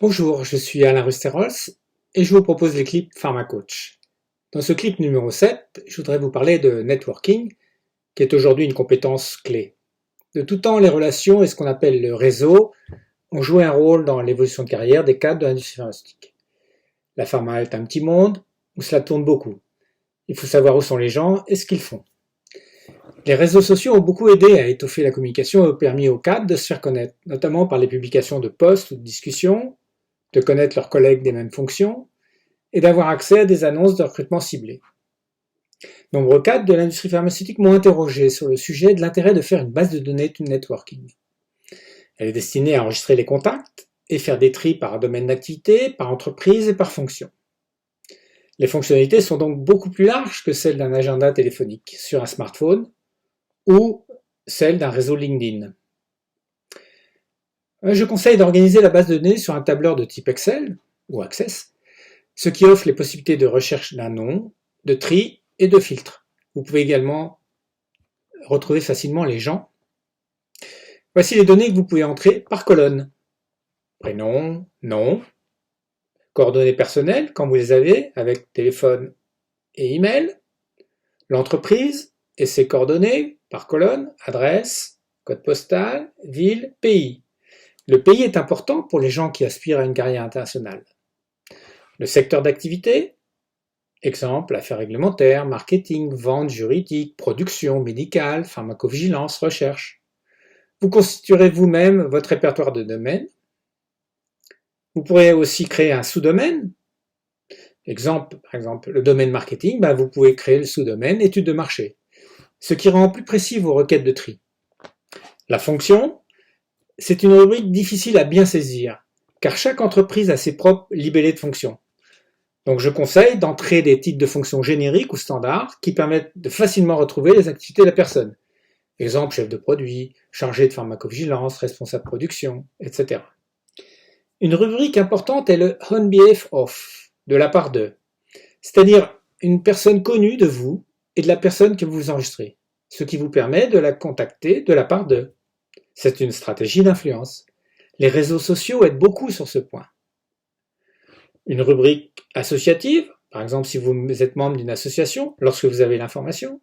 Bonjour, je suis Alain Rusterols et je vous propose les clips PharmaCoach. Dans ce clip numéro 7, je voudrais vous parler de networking, qui est aujourd'hui une compétence clé. De tout temps, les relations et ce qu'on appelle le réseau ont joué un rôle dans l'évolution de carrière des cadres de l'industrie pharmaceutique. La pharma est un petit monde où cela tourne beaucoup. Il faut savoir où sont les gens et ce qu'ils font. Les réseaux sociaux ont beaucoup aidé à étoffer la communication et ont permis aux cadres de se faire connaître, notamment par les publications de posts ou de discussions, de connaître leurs collègues des mêmes fonctions et d'avoir accès à des annonces de recrutement ciblées. Nombreux cadres de l'industrie pharmaceutique m'ont interrogé sur le sujet de l'intérêt de faire une base de données de networking. Elle est destinée à enregistrer les contacts et faire des tris par domaine d'activité, par entreprise et par fonction. Les fonctionnalités sont donc beaucoup plus larges que celles d'un agenda téléphonique sur un smartphone ou celles d'un réseau LinkedIn. Je conseille d'organiser la base de données sur un tableur de type Excel ou Access, ce qui offre les possibilités de recherche d'un nom, de tri et de filtre. Vous pouvez également retrouver facilement les gens. Voici les données que vous pouvez entrer par colonne. Prénom, nom, coordonnées personnelles quand vous les avez avec téléphone et email, l'entreprise et ses coordonnées par colonne, adresse, code postal, ville, pays. Le pays est important pour les gens qui aspirent à une carrière internationale. Le secteur d'activité, exemple, affaires réglementaires, marketing, vente, juridique, production, médicale, pharmacovigilance, recherche. Vous constituerez vous-même votre répertoire de domaines. Vous pourrez aussi créer un sous-domaine. Par exemple, le domaine marketing, vous pouvez créer le sous-domaine études de marché, ce qui rend plus précis vos requêtes de tri. La fonction, c'est une rubrique difficile à bien saisir, car chaque entreprise a ses propres libellés de fonctions. Donc je conseille d'entrer des titres de fonctions génériques ou standards qui permettent de facilement retrouver les activités de la personne. Exemple, chef de produit, chargé de pharmacovigilance, responsable de production, etc. Une rubrique importante est le On behalf of, de la part de, c'est-à-dire une personne connue de vous et de la personne que vous enregistrez, ce qui vous permet de la contacter de la part de. C'est une stratégie d'influence. Les réseaux sociaux aident beaucoup sur ce point. Une rubrique associative, par exemple si vous êtes membre d'une association, lorsque vous avez l'information.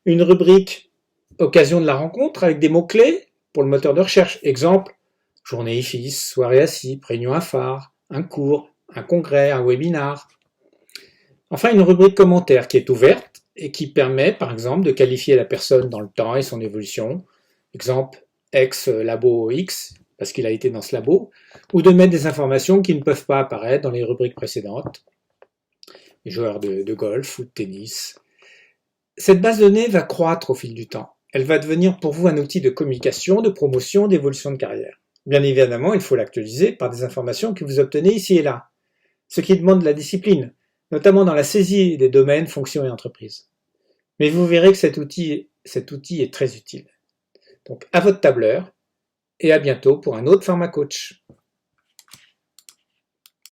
Une rubrique occasion de la rencontre avec des mots-clés pour le moteur de recherche. Exemple, journée IFIS, soirée ASIP, réunion à phare, un cours, un congrès, un webinar. Enfin, une rubrique commentaire qui est ouverte et qui permet, par exemple, de qualifier la personne dans le temps et son évolution. Exemple, ex-labo X, parce qu'il a été dans ce labo, ou de mettre des informations qui ne peuvent pas apparaître dans les rubriques précédentes, les joueurs de golf ou de tennis. Cette base de données va croître au fil du temps. Elle va devenir pour vous un outil de communication, de promotion, d'évolution de carrière. Bien évidemment, il faut l'actualiser par des informations que vous obtenez ici et là, ce qui demande de la discipline, notamment dans la saisie des domaines, fonctions et entreprises. Mais vous verrez que cet outil est très utile. Donc à votre tableur, et à bientôt pour un autre PharmaCoach.